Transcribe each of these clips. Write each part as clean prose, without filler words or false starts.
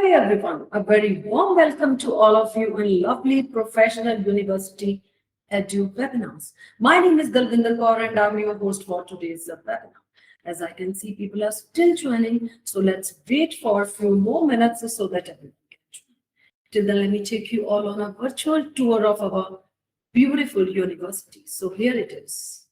Hi everyone, a very warm welcome to all of you in lovely professional university Edu-Webinars. My name is Dalvinder Kaur and I'm your host for today's webinar. As I can see, people are still joining, so let's wait for a few more minutes so that everyone can join. Till then, let me take you all on a virtual tour of our beautiful university. So here it is.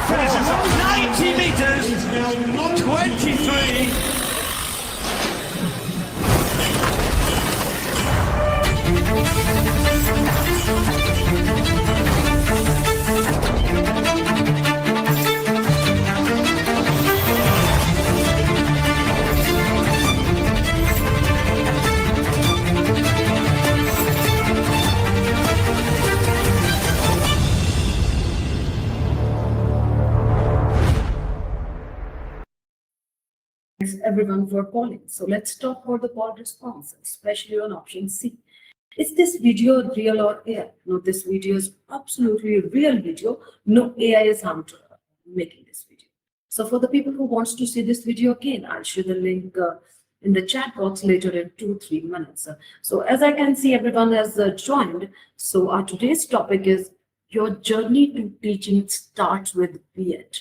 Finishes at 90 meters, 23. Thanks everyone for calling. So let's talk about the call response, especially on option C. Is this video real or AI? No, this video is absolutely a real video. No AI is harmed making this video. So for the people who wants to see this video again, I'll share the link in the chat box later in 2-3 minutes. So as I can see, everyone has joined. So our today's topic is your journey to teaching starts with B.Ed.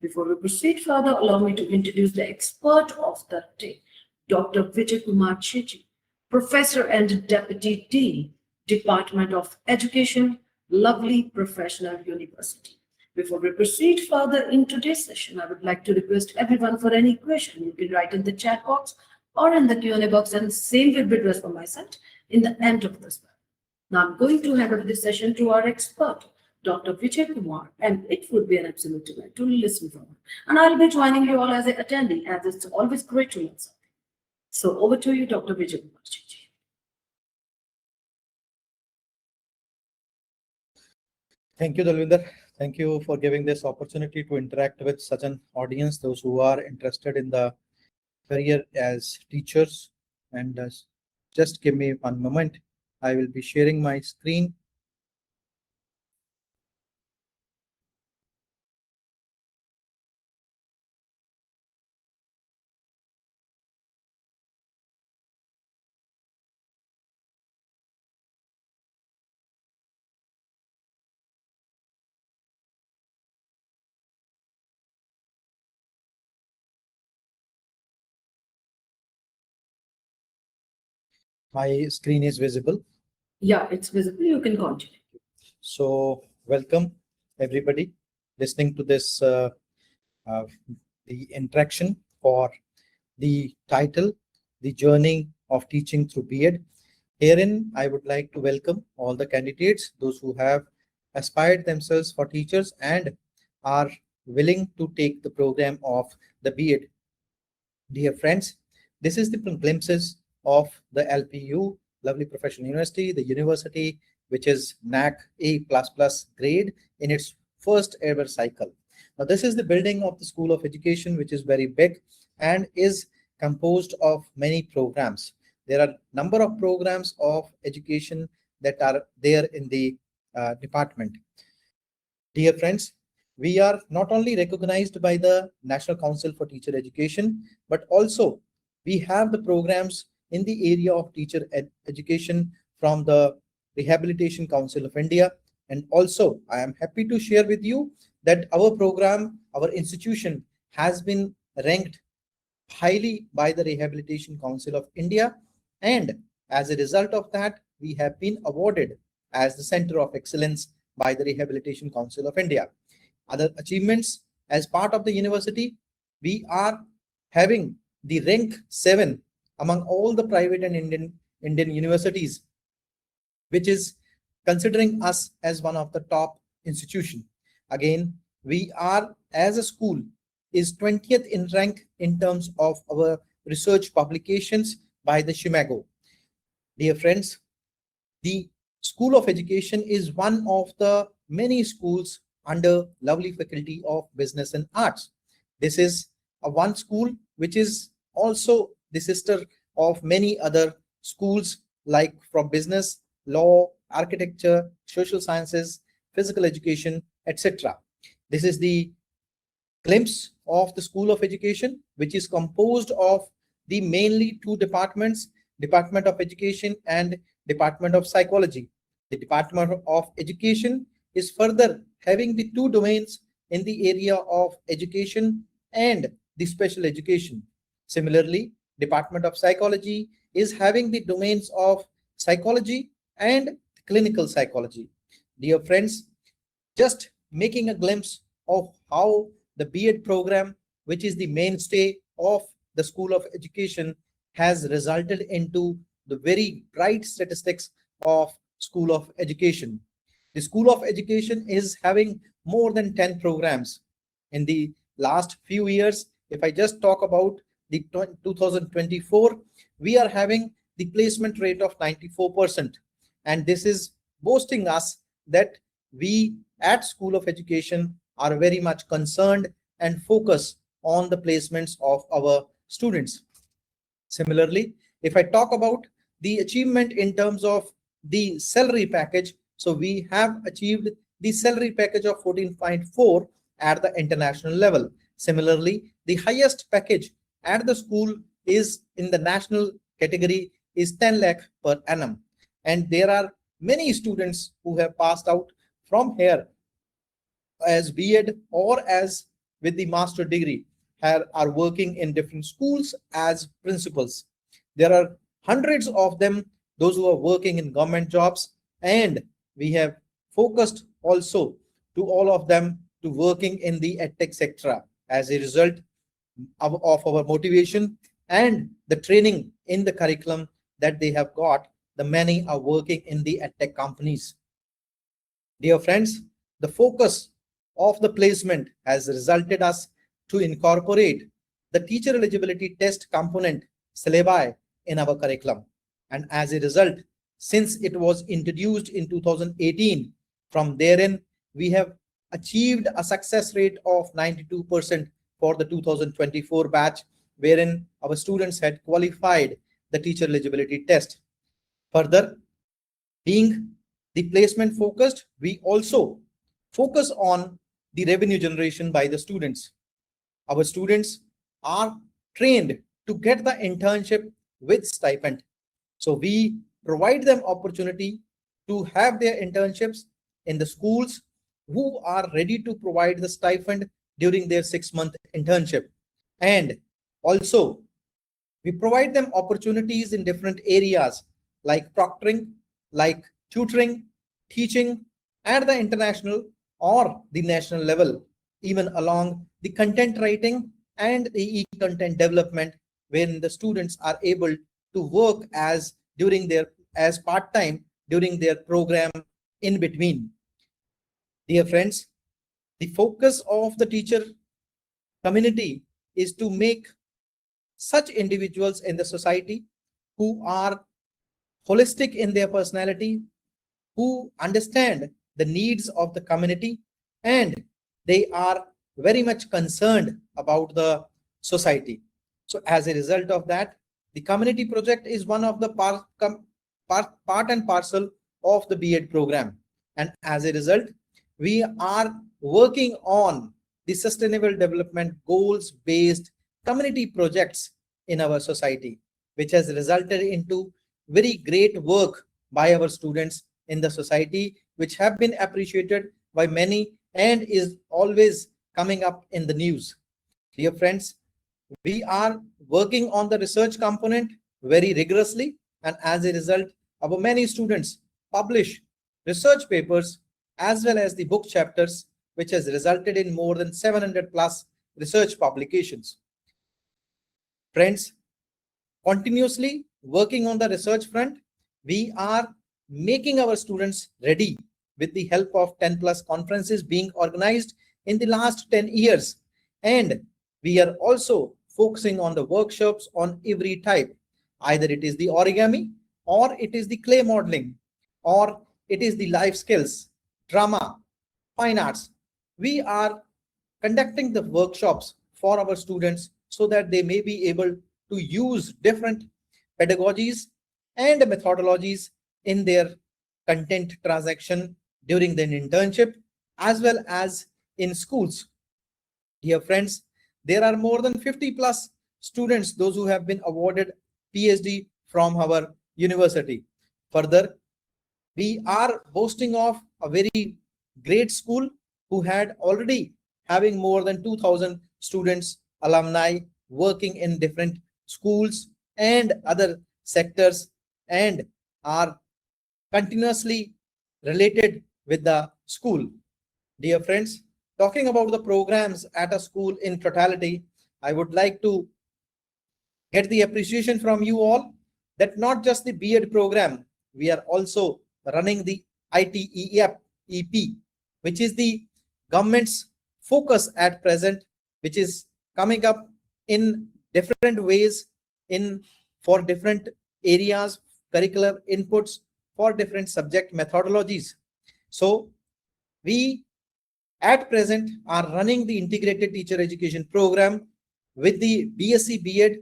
Before we proceed further, allow me to introduce the expert of the day, Dr. Vijay Kumar Chechi, Professor and Deputy Dean, Department of Education, lovely professional university. Before we proceed further in today's session, I would like to request everyone for any question. You can write in the chat box or in the Q&A box, and same will be addressed from my side in the end of this webinar. Now I'm going to hand over this session to our expert, Dr. Vijay Kumar, and it would be an absolute delight to listen from him. And I'll be joining you all as an attendee, as it's always great to learn something. So over to you, Dr. Vijay Kumar. Thank you, Dalvinder. Thank you for giving this opportunity to interact with such an audience, those who are interested in the career as teachers. And just give me one moment. I will be sharing my screen. My screen is visible. Yeah, it's visible. You can continue. So welcome everybody listening to this the interaction for the title, The Journey of Teaching Through B.Ed. Herein, I would like to welcome all the candidates, those who have aspired themselves for teachers and are willing to take the program of the B.Ed. Dear friends, this is the glimpses of the LPU, Lovely Professional University, the university which is NAC A++ grade in its first ever cycle. Now, this is the building of the School of Education, which is very big and is composed of many programs. There are number of programs of education that are there in the department. Dear friends, we are not only recognized by the National Council for Teacher Education, but also We have the programs in the area of teacher education from the Rehabilitation Council of India. And also, I am happy to share with you that our program, our institution has been ranked highly by the Rehabilitation Council of India. And as a result of that, we have been awarded as the Center of Excellence by the Rehabilitation Council of India. Other achievements as part of the university, we are having the rank 7 among all the private and Indian universities, which is considering us as one of the top institution. Again, we are as a school is 20th in rank in terms of our research publications by the Shimago. Dear friends, the School of Education is one of the many schools under lovely Faculty of Business and Arts. This is a one school which is also the sister of many other schools like from business, law, architecture, social sciences, physical education, etc. This is the glimpse of the School of Education, which is composed of the mainly two departments, Department of Education and Department of Psychology. The Department of Education is further having the two domains in the area of education and the special education. Similarly, Department of Psychology is having the domains of psychology and clinical psychology. Dear friends, just making a glimpse of how the B.Ed program, which is the mainstay of the School of Education, has resulted into the very bright statistics of School of Education. The School of Education is having more than 10 programs. In the last few years, if I just talk about the 2024, we are having the placement rate of 94%. And this is boasting us that we at School of Education are very much concerned and focus on the placements of our students. Similarly, if I talk about the achievement in terms of the salary package, so we have achieved the salary package of 14.4 at the international level. Similarly, the highest package at the school is in the national category is 10 lakh per annum. And there are many students who have passed out from here as B.Ed or as with the master degree are working in different schools as principals. There are hundreds of them, those who are working in government jobs, and we have focused also to all of them to working in the edtech sector. As a result of our motivation and the training in the curriculum that they have got, the many are working in the edtech companies. Dear friends, the focus of the placement has resulted us to incorporate the teacher eligibility test component syllabi in our curriculum. And as a result, since it was introduced in 2018, from therein, we have achieved a success rate of 92% for the 2024 batch, wherein our students had qualified the teacher eligibility test. Further, being the placement focused, we also focus on the revenue generation by the students. Our students are trained to get the internship with stipend. So we provide them opportunity to have their internships in the schools who are ready to provide the stipend during their 6-month internship. And also, we provide them opportunities in different areas like proctoring, like tutoring, teaching at the international or the national level, even along the content writing and the e-content development, when the students are able to work as part-time during their program in between. Dear friends, the focus of the teacher community is to make such individuals in the society who are holistic in their personality, who understand the needs of the community, and they are very much concerned about the society. So as a result of that, the community project is one of the part and parcel of the B.Ed program. And as a result, we are working on the sustainable development goals based community projects in our society, which has resulted into very great work by our students in the society, which have been appreciated by many and is always coming up in the news. Dear friends, we are working on the research component very rigorously, and as a result, our many students publish research papers as well as the book chapters, which has resulted in more than 700 plus research publications. Friends, continuously working on the research front, we are making our students ready with the help of 10 plus conferences being organized in the last 10 years. And we are also focusing on the workshops on every type. Either it is the origami, or it is the clay modeling, or it is the life skills, drama, fine arts. We are conducting the workshops for our students so that they may be able to use different pedagogies and methodologies in their content transaction during their internship as well as in schools. Dear friends, there are more than 50 plus students, those who have been awarded PhD from our university. Further, we are boasting of a very great school who had already having more than 2000 students, alumni working in different schools and other sectors and are continuously related with the school. Dear friends, talking about the programs at a school in totality, I would like to get the appreciation from you all that not just the B.Ed program, we are also running the ITEP, which is the government's focus at present, which is coming up in different ways for different areas, curricular inputs for different subject methodologies. So we at present are running the integrated teacher education program with the BSc B.Ed,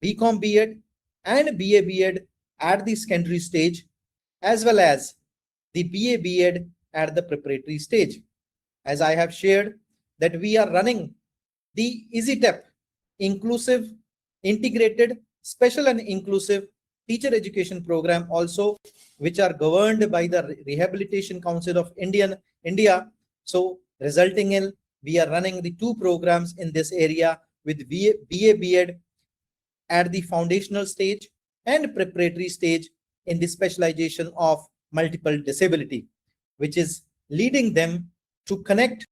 BCom B.Ed and BA B.Ed at the secondary stage, as well as the BA B.Ed at the preparatory stage. As I have shared that we are running the EasyTep, inclusive, integrated, special and inclusive teacher education program also, which are governed by the Rehabilitation Council of India. So resulting in we are running the two programs in this area with BA B.Ed at the foundational stage and preparatory stage in the specialization of multiple disability, which is leading them to connect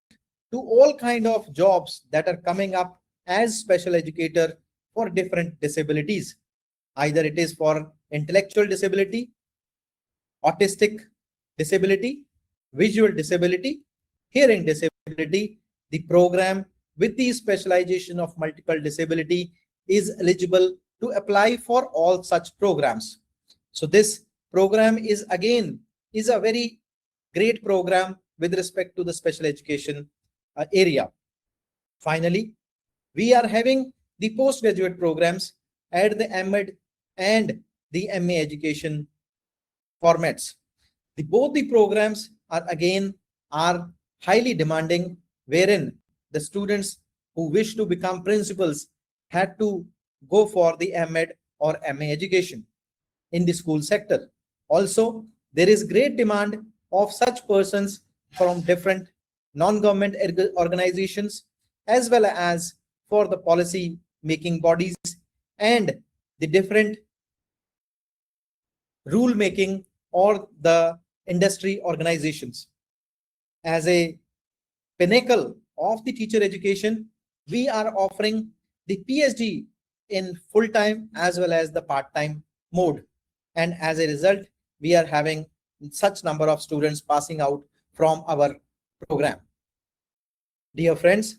to all kind of jobs that are coming up as special educator for different disabilities. Either it is for intellectual disability, autistic disability, visual disability, hearing disability. The program with the specialization of multiple disability is eligible to apply for all such programs. So this program is again a very great program with respect to the special education area. Finally, we are having the postgraduate programs at the M.Ed and the MA education formats. Both the programs are highly demanding, wherein the students who wish to become principals had to go for the M.Ed or MA education in the school sector. Also, there is great demand of such persons from different non-government organizations as well as for the policy making bodies and the different rule making or the industry organizations. As a pinnacle of the teacher education, we are offering the PhD in full-time as well as the part-time mode. And as a result, we are having such number of students passing out from our program. Dear friends,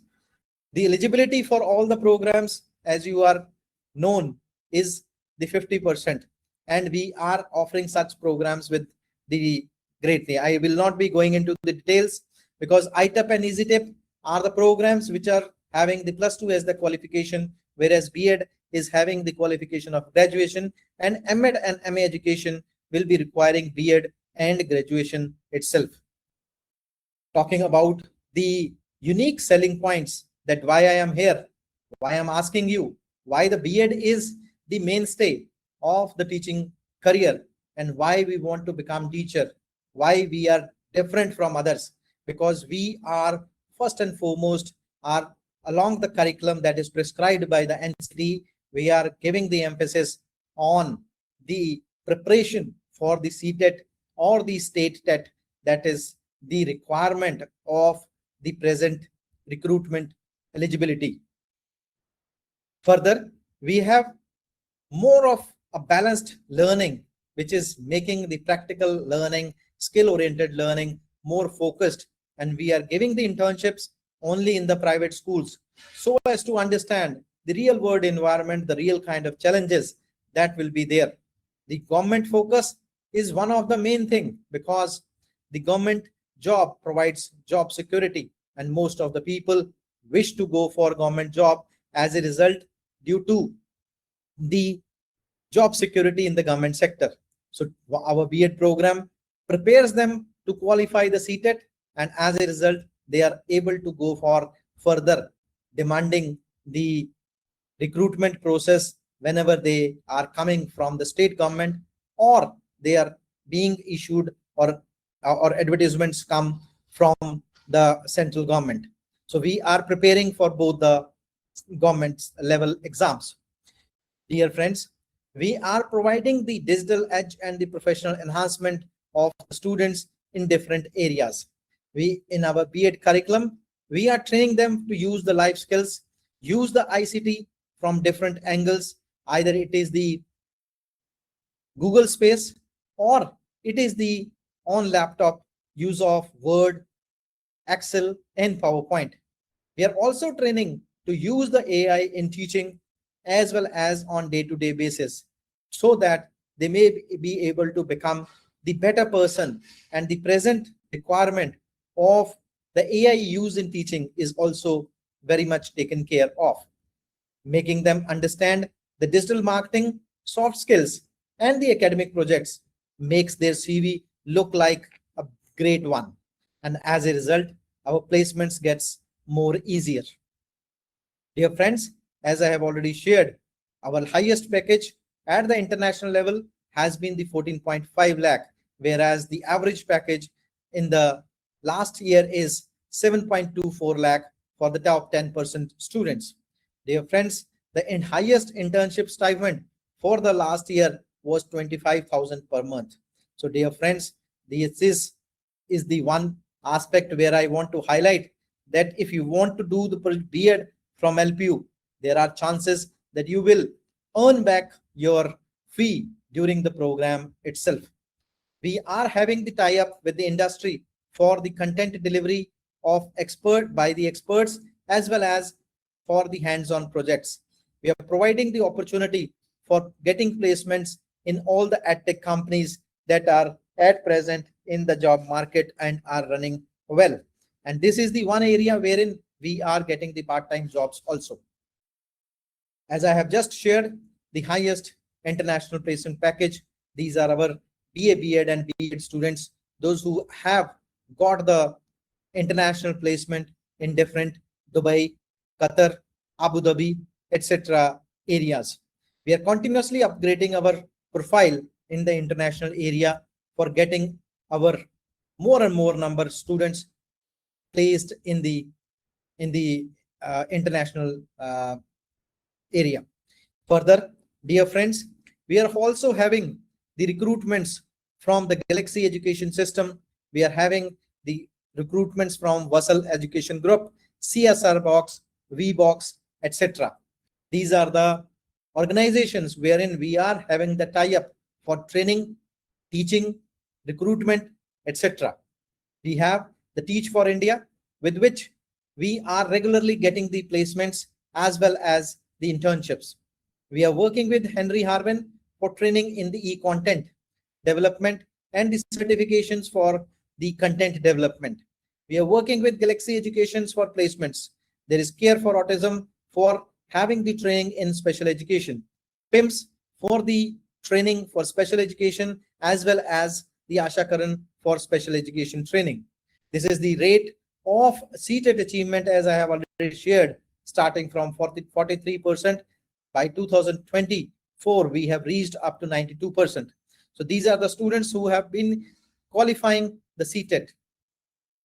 the eligibility for all the programs, as you are known, is the 50%. And we are offering such programs with the greatly. I will not be going into the details because ITEP and EasyTep are the programs which are having the +2 as the qualification, whereas B.Ed is having the qualification of graduation, and M.Ed and MA education will be requiring B.Ed and graduation itself. Talking about the unique selling points that why I am here, why I'm asking you why the B.Ed is the mainstay of the teaching career and why we want to become teacher, why we are different from others, because we are first and foremost are along the curriculum that is prescribed by the NCT. We are giving the emphasis on the preparation for the CTET or the state TET, that is the requirement of the present recruitment eligibility. Further, we have more of a balanced learning, which is making the practical learning, skill-oriented learning more focused, and we are giving the internships only in the private schools so as to understand the real world environment, the real kind of challenges that will be there. The government focus is one of the main thing, because the government job provides job security and most of the people wish to go for government job as a result due to the job security in the government sector. So our B.Ed program prepares them to qualify the CTET, and as a result they are able to go for further demanding the recruitment process whenever they are coming from the state government or they are being issued or advertisements come from the central government. So we are preparing for both the government level exams. Dear friends, we are providing the digital edge and the professional enhancement of students in different areas. We, in our B.Ed curriculum, we are training them to use the life skills, use the ICT from different angles. Either it is the Google space or it is the on laptop use of Word, Excel, and PowerPoint. We are also training to use the AI in teaching as well as on day-to-day basis, so that they may be able to become the better person, and the present requirement of the AI use in teaching is also very much taken care of. Making them understand the digital marketing, soft skills, and the academic projects makes their CV look like a great one. And as a result, our placements gets more easier. Dear friends, as I have already shared, our highest package at the international level has been the 14.5 lakh, whereas the average package in the last year is 7.24 lakh for the top 10% students. Dear friends, the highest internship stipend for the last year was 25,000 per month. So dear friends, this is the one aspect where I want to highlight that if you want to do the B.Ed from LPU, there are chances that you will earn back your fee during the program itself. We are having the tie-up with the industry for the content delivery of by the experts as well as for the hands-on projects. We are providing the opportunity for getting placements in all the edtech companies that are at present in the job market and are running well. And this is the one area wherein we are getting the part-time jobs also. As I have just shared, the highest international placement package, these are our BA, B.Ed and B.Ed students, those who have got the international placement in different Dubai, Qatar, Abu Dhabi, etc. areas. We are continuously upgrading our profile in the international area for getting our more and more number of students placed in the international area. Further, dear friends, we are also having the recruitments from the Galaxy Education System. We are having the recruitments from Vassal Education Group, CSR Box, VBox, etc. These are the organizations wherein we are having the tie-up for training, teaching, recruitment, etc. We have the Teach for India, with which we are regularly getting the placements as well as the internships. We are working with Henry Harvin for training in the e-content development and the certifications for the content development. We are working with Galaxy Educations for placements. There is Care for Autism for having the training in special education, PIMS for the training for special education, as well as the Asha Karan for special education training. This is the rate of CTET achievement, as I have already shared, starting from 43% By 2024, we have reached up to 92%. So these are the students who have been qualifying the CTET.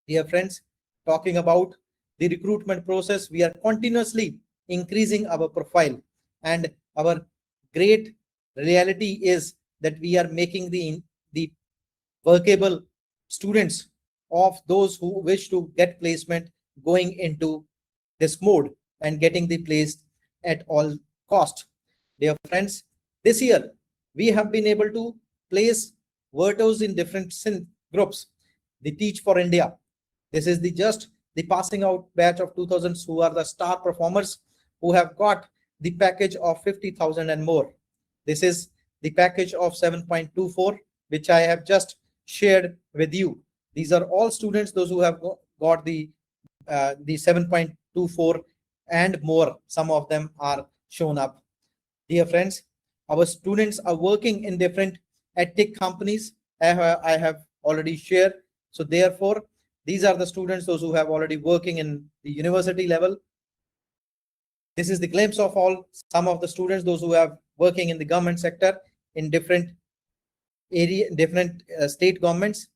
Dear friends, talking about the recruitment process, we are continuously increasing our profile, and our great reality is that we are making the workable students of those who wish to get placement going into this mode and getting the place at all cost. Dear friends, this year we have been able to place virtuos in different groups. The Teach for India. This is just the passing out batch of 2000s who are the star performers who have got the package of 50,000 and more. This is the package of 7.24, which I have just shared with you. These are all students, those who have got the 7.24 and more. Some of them are shown up. Dear friends, our students are working in different edtech companies. I have already shared. So therefore, these are the students, those who have already working in the university level. This is the glimpse of some of the students, those who have working in the government sector in different state governments.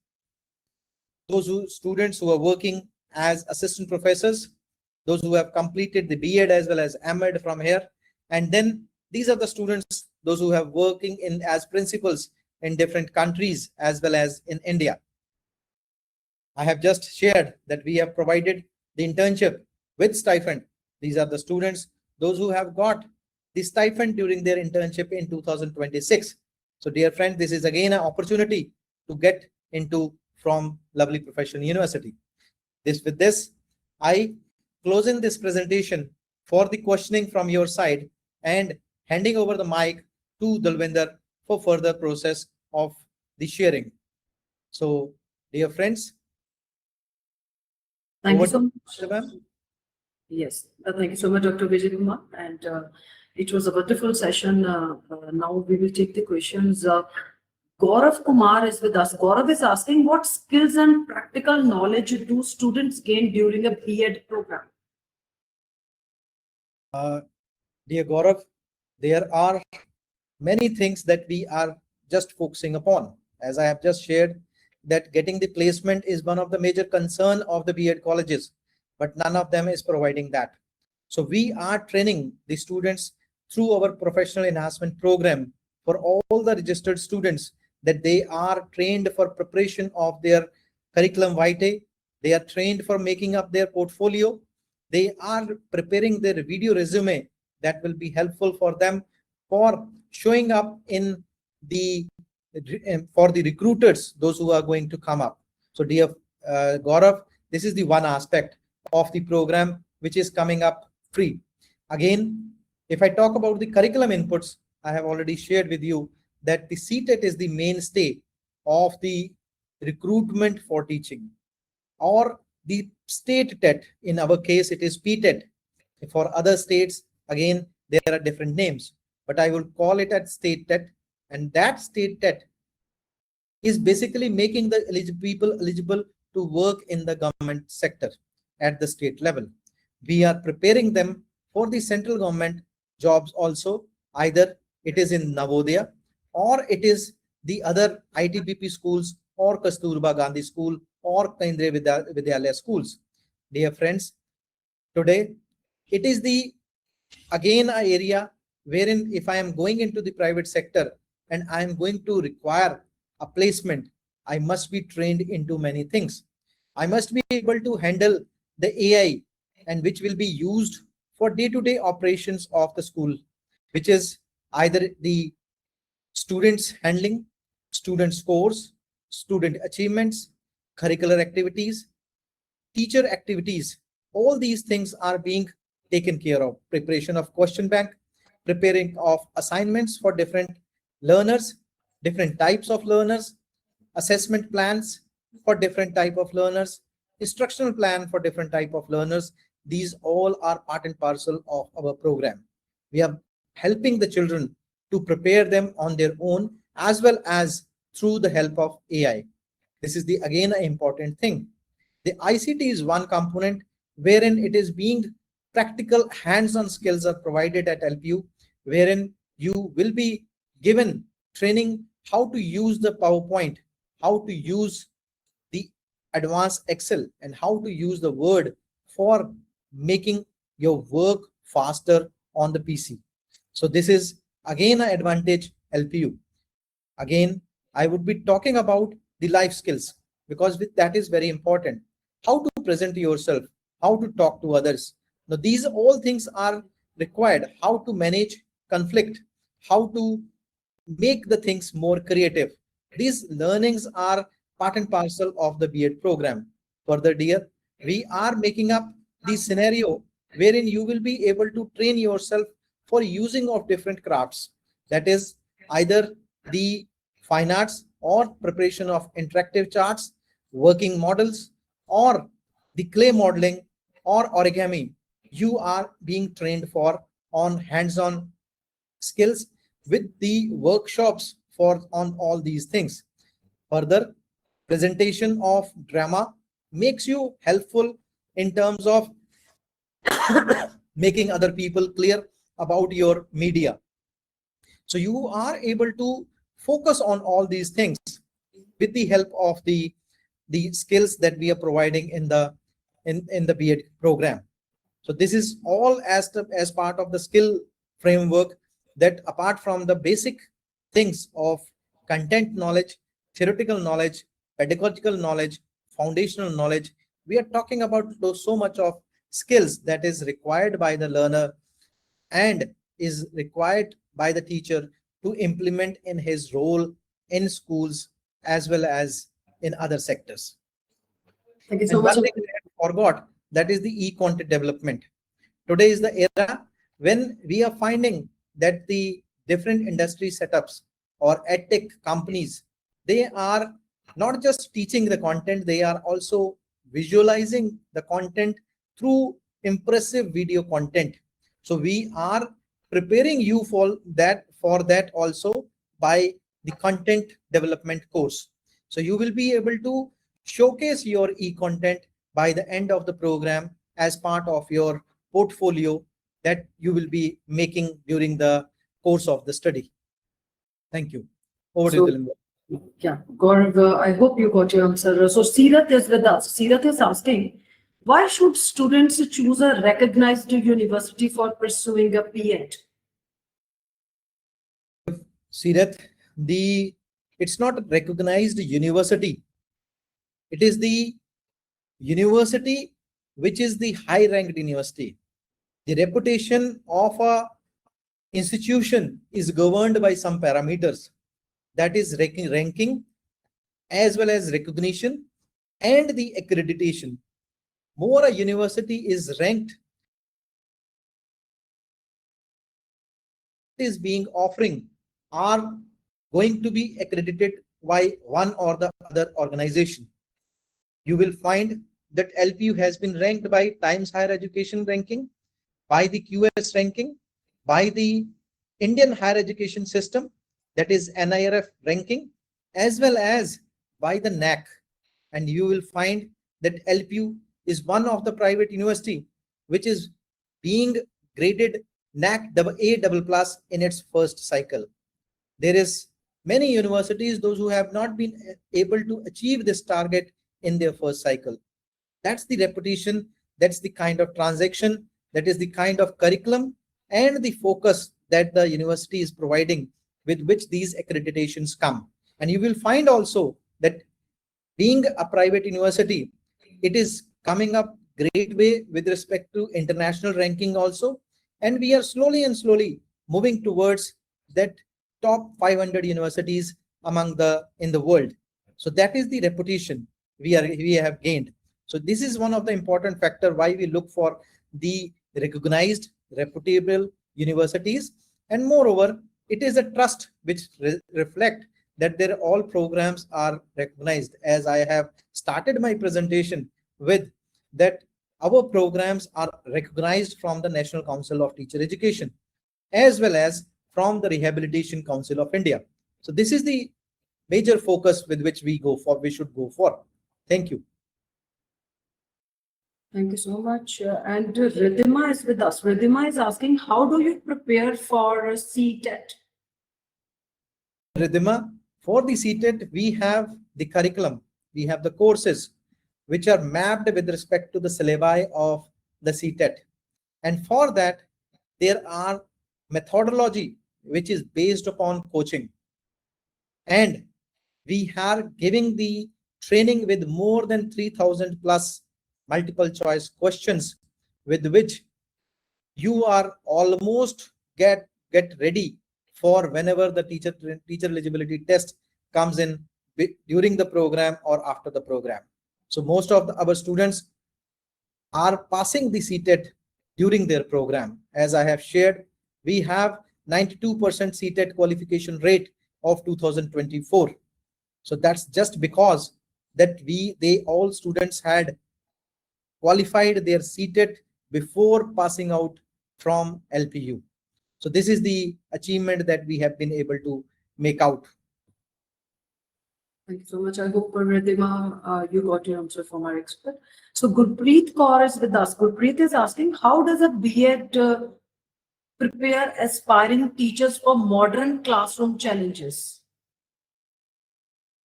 Those students who are working as assistant professors, those who have completed the B.Ed as well as M.Ed from here. And then these are the students, those who have working as principals in different countries as well as in India. I have just shared that we have provided the internship with stipend. These are the students, those who have got the stipend during their internship in 2026. So dear friend, this is again an opportunity to get into from lovely professional university. With this, I closing this presentation for the questioning from your side and handing over the mic to Dalwinder for further process of the sharing. So dear friends, thank you so much. Yes, thank you so much, Dr. Vijay Kumar. And it was a wonderful session. Now we will take the questions. Gaurav Kumar is with us. Gaurav is asking, what skills and practical knowledge do students gain during a B.Ed program? Dear Gaurav, there are many things that we are just focusing upon. As I have just shared, that getting the placement is one of the major concern of the B.Ed colleges, but none of them is providing that. So we are training the students through our professional enhancement program for all the registered students, that they are trained for preparation of their curriculum vitae. They are trained for making up their portfolio. They are preparing their video resume that will be helpful for them for showing up in for the recruiters, those who are going to come up. So dear Gaurav, this is the one aspect of the program which is coming up free. Again, if I talk about the curriculum inputs, I have already shared with you that the CTET is the mainstay of the recruitment for teaching, or the state TET. In our case, it is PTET. For other states, again, there are different names, but I will call it at state TET. And that state TET is basically making the people eligible to work in the government sector at the state level. We are preparing them for the central government jobs also. Either it is in Navodaya, or it is the other ITBP schools, or Kasturba Gandhi School, or Kendriya Vidyalaya schools. Dear friends, today it is again an area wherein if I am going into the private sector and I am going to require a placement, I must be trained into many things. I must be able to handle the AI, and which will be used for day-to-day operations of the school, which is either the students handling, student scores, student achievements, curricular activities, teacher activities. All these things are being taken care of. Preparation of question bank, preparing of assignments for different learners, different types of learners, assessment plans for different type of learners, instructional plan for different type of learners. These all are part and parcel of our program. We are helping the children to prepare them on their own, as well as through the help of AI. This is again an important thing. The ICT is one component wherein it is being practical hands-on skills are provided at LPU. wherein you will be given training how to use the PowerPoint, how to use the advanced Excel, and how to use the Word for making your work faster on the PC. So this is again an advantage LPU. Again, I would be talking about the life skills, because that is very important. How to present yourself, how to talk to others. Now, these all things are required. How to manage conflict, how to make the things more creative. These learnings are part and parcel of the B.Ed program. Further, dear, we are making up the scenario wherein you will be able to train yourself for using of different crafts. That is either the fine arts or preparation of interactive charts, working models, or the clay modeling or origami. You are being trained for on hands-on skills with the workshops for on all these things. Further, presentation of drama makes you helpful in terms of making other people clear about your media. So you are able to focus on all these things with the help of the skills that we are providing in the B.Ed program. So this is all as part of the skill framework, that apart from the basic things of content knowledge, theoretical knowledge, pedagogical knowledge, foundational knowledge, we are talking about so much of skills that is required by the learner and is required by the teacher to implement in his role in schools as well as in other sectors. Thank you so And much. one thing I forgot, that is the e-content development. Today is the era when we are finding that the different industry setups or edtech companies, they are not just teaching the content, they are also visualizing the content through impressive video content. So we are preparing you for that also by the content development course. So you will be able to showcase your e-content by the end of the program as part of your portfolio that you will be making during the course of the study. Thank you. Over to you, Dilemma. Yeah, Gaurav, I hope you got your answer. So Seerat is with us. Seerat is asking, why should students choose a recognized university for pursuing a B.Ed? Sirat, it's not a recognized university. It is the university which is the high ranked university. The reputation of a institution is governed by some parameters, that is ranking as well as recognition and the accreditation. More a university is ranked, is being offering are going to be accredited by one or the other organization. You will find that LPU has been ranked by Times Higher Education ranking, by the QS ranking, by the Indian Higher Education System, that is NIRF ranking, as well as by the NAC. And you will find that LPU is one of the private university which is being graded NAC AA+ in its first cycle. There is many universities, those who have not been able to achieve this target in their first cycle. That's the reputation, that's the kind of transaction, that is the kind of curriculum and the focus that the university is providing, with which these accreditations come. And you will find also that being a private university, it is coming up great way with respect to international ranking also. And we are slowly and slowly moving towards that top 500 universities in the world. So that is the reputation we have gained. So this is one of the important factor why we look for the recognized, reputable universities. And moreover, it is a trust which reflect that their all programs are recognized. As I have started my presentation with that, our programs are recognized from the National Council of Teacher Education as well as from the Rehabilitation Council of India. So this is the major focus with which we should go for. Thank you. Thank you so much. And Ridhima is with us. Ridhima is asking, how do you prepare for CTET? Ridhima, for the CTET, we have the curriculum, we have the courses which are mapped with respect to the syllabi of the CTET. And for that, there are methodology which is based upon coaching. And we are giving the training with more than 3000 plus multiple choice questions with which you are almost get ready for whenever the teacher eligibility test comes in during the program or after the program. So most of our students are passing the CTET during their program. As I have shared, we have 92% CTET qualification rate of 2024. So that's just because that they all students had qualified their CTET before passing out from LPU. So this is the achievement that we have been able to make out. Thank you so much. I hope, Ridhima, you got your answer from our expert. So Gurpreet Kaur is with us. Gurpreet is asking, how does a B.Ed prepare aspiring teachers for modern classroom challenges?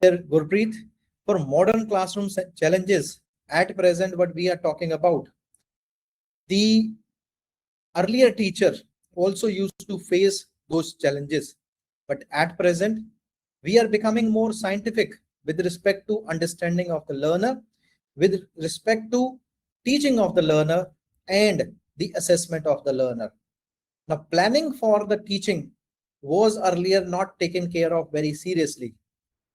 Gurpreet, for modern classroom challenges, at present what we are talking about, the earlier teacher also used to face those challenges, but at present we are becoming more scientific with respect to understanding of the learner, with respect to teaching of the learner and the assessment of the learner. Now, planning for the teaching was earlier not taken care of very seriously.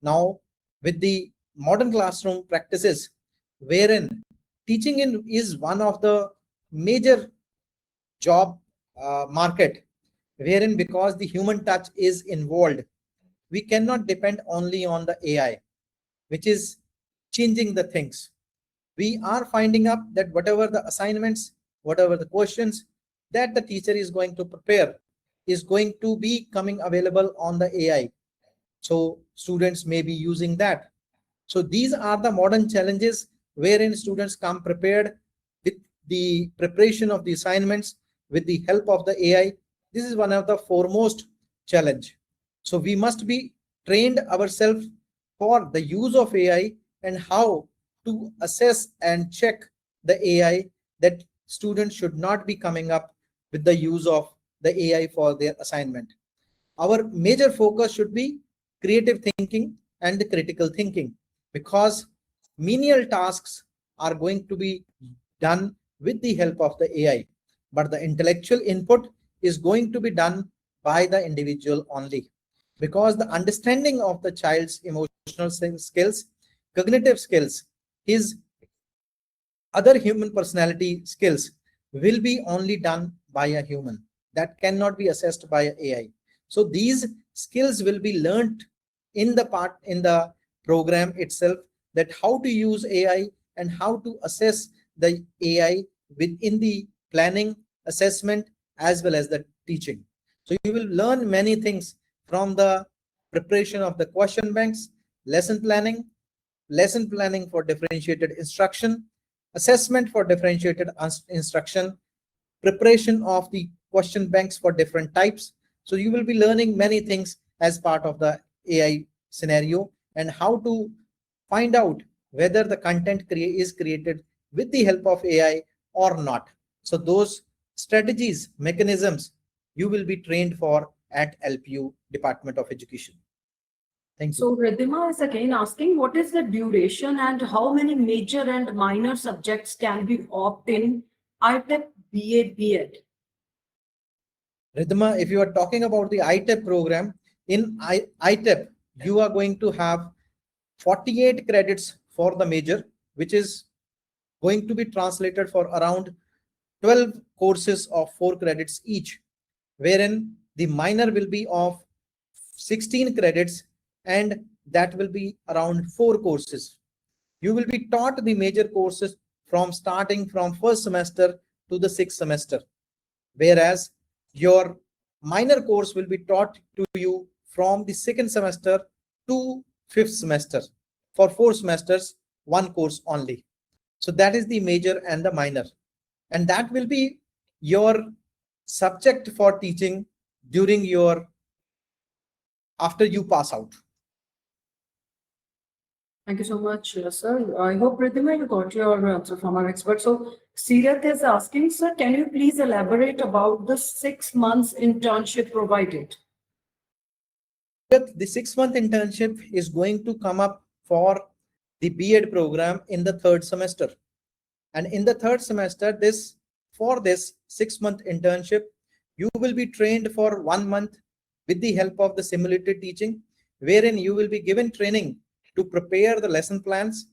Now, with the modern classroom practices, wherein teaching is one of the major job market, wherein because the human touch is involved, we cannot depend only on the AI, which is changing the things. We are finding up that whatever the assignments, whatever the questions that the teacher is going to prepare is going to be coming available on the AI. So students may be using that. So these are the modern challenges wherein students come prepared with the preparation of the assignments with the help of the AI. This is one of the foremost challenge. So we must be trained ourselves for the use of AI and how to assess and check the AI, that students should not be coming up with the use of the AI for their assignment. Our major focus should be creative thinking and the critical thinking, because menial tasks are going to be done with the help of the AI, but the intellectual input is going to be done by the individual only, because the understanding of the child's emotional skills, cognitive skills, his other human personality skills will be only done by a human. That cannot be assessed by AI. So these skills will be learned in the program itself, that how to use AI and how to assess the AI within the planning, assessment, as well as the teaching. So you will learn many things from the preparation of the question banks, lesson planning for differentiated instruction, assessment for differentiated instruction, preparation of the question banks for different types. So you will be learning many things as part of the AI scenario, and how to find out whether the content is created with the help of AI or not. So those strategies, mechanisms, you will be trained for at LPU Department of Education. Thank you. So Ridhima is again asking, what is the duration and how many major and minor subjects can be opted in ITEP BA B.Ed? Ridhima, if you are talking about the ITEP program, in ITEP, you are going to have 48 credits for the major, which is going to be translated for around 12 courses of 4 credits each, wherein the minor will be of 16 credits, and that will be around 4 courses. You will be taught the major courses starting from first semester to the 6th semester, whereas your minor course will be taught to you from the 2nd semester to 5th semester. For 4 semesters, 1 course only. So that is the major and the minor. And that will be your subject for teaching during your, after you pass out. Thank you so much, sir. I hope, Ridhima, you got your answer from our expert. So, Sirat is asking, sir, can you please elaborate about the 6 months internship provided? The 6-month internship is going to come up for the B.Ed program in the 3rd semester. And in the 3rd semester, for this 6-month internship, you will be trained for 1 month with the help of the simulated teaching, wherein you will be given training to prepare the lesson plans,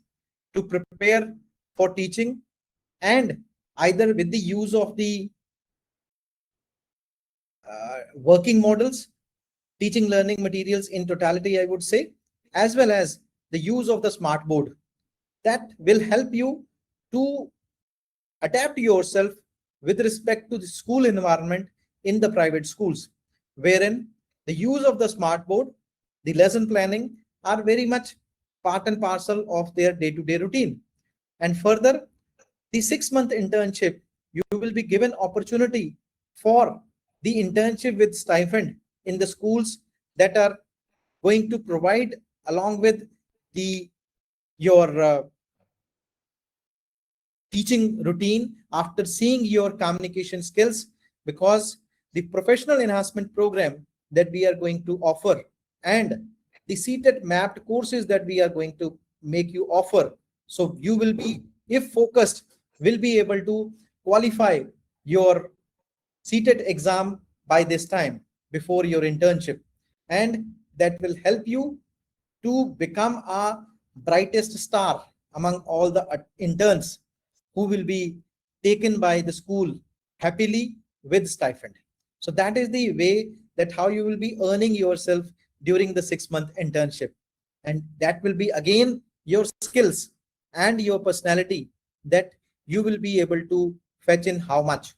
to prepare for teaching, and either with the use of the working models, teaching learning materials in totality, I would say, as well as the use of the smart board that will help you to adapt yourself with respect to the school environment in the private schools, wherein the use of the smart board, the lesson planning are very much part and parcel of their day-to-day routine. And further, the 6-month internship, you will be given opportunity for the internship with stipend in the schools that are going to provide along with your teaching routine after seeing your communication skills, because the professional enhancement program that we are going to offer and the seated mapped courses that we are going to make you offer. So you will be, if focused, will be able to qualify your seated exam by this time before your internship. And that will help you to become a brightest star among all the interns who will be taken by the school happily with stipend. So that is the way that how you will be earning yourself during the 6-month internship. And that will be again your skills and your personality that you will be able to fetch in how much.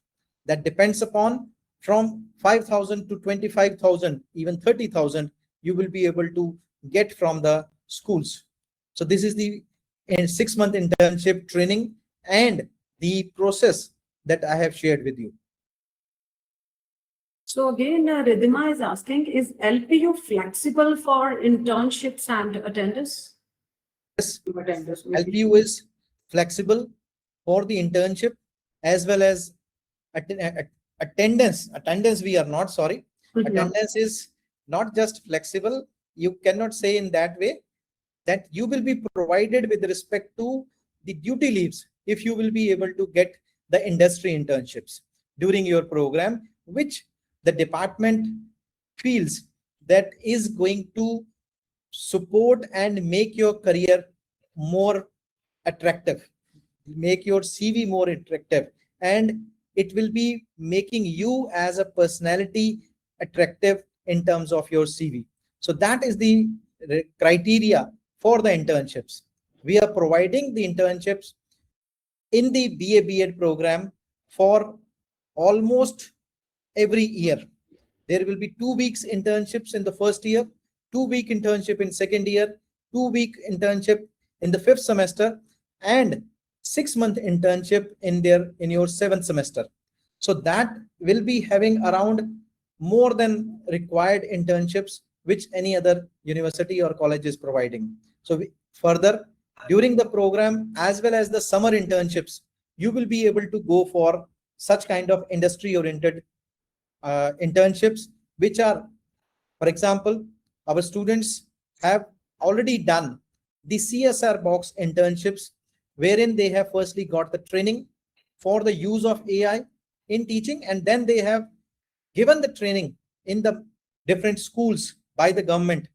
That depends upon from 5,000 to 25,000, even 30,000, you will be able to get from the schools. So this is the 6-month internship training and the process that I have shared with you. So again, Ridhima is asking, is LPU flexible for internships and attendance? Yes, LPU is flexible for the internship as well as attendance. Attendance we are not, sorry. Attendance is not just flexible. You cannot say in that way that you will be provided with respect to the duty leaves if you will be able to get the industry internships during your program, which the department feels that is going to support and make your career more attractive, make your CV more attractive, and it will be making you as a personality attractive in terms of your CV. So that is the criteria for the internships. We are providing the internships in the B.Ed program for almost every year. There will be 2 weeks internships in the first year, 2-week internship in second year, 2-week internship in the 5th semester, and 6-month internship in your 7th semester. So that will be having around more than required internships which any other university or college is providing. So further, during the program as well as the summer internships, you will be able to go for such kind of industry oriented internships, which are, for example, our students have already done the CSR box internships, wherein they have firstly got the training for the use of AI in teaching, and then they have given the training in the different schools by the government,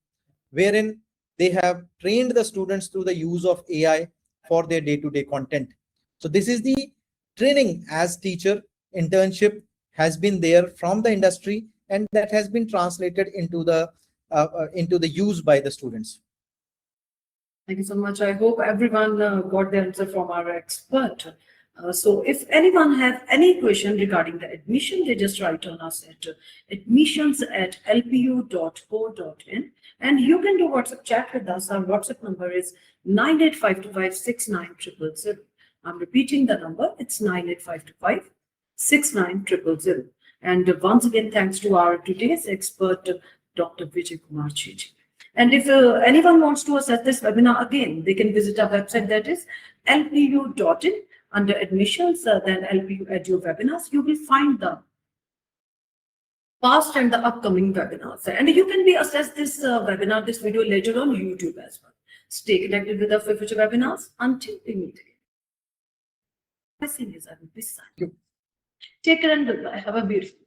wherein they have trained the students through the use of AI for their day-to-day content. So this is the training as teacher internship has been there from the industry, and that has been translated into the use by the students. Thank you so much. I hope everyone got the answer from our expert. So if anyone have any question regarding the admission, they just write on us at admissions@lpu.co.in, and you can do WhatsApp chat with us. Our WhatsApp number is 9852569000. I'm repeating the number. It's 98525 69000. And once again, thanks to our today's expert, Dr. Vijay Kumar Chiji. And if anyone wants to assess this webinar again, they can visit our website, that is lpu.in. Under admissions, then LPU Edu-Webinars, you will find the past and the upcoming webinars. And you can be assessed this webinar, this video later on YouTube as well. Stay connected with us for future webinars. Until we meet again. My seniors, I will be signing. Take care and goodbye. Have a beautiful day.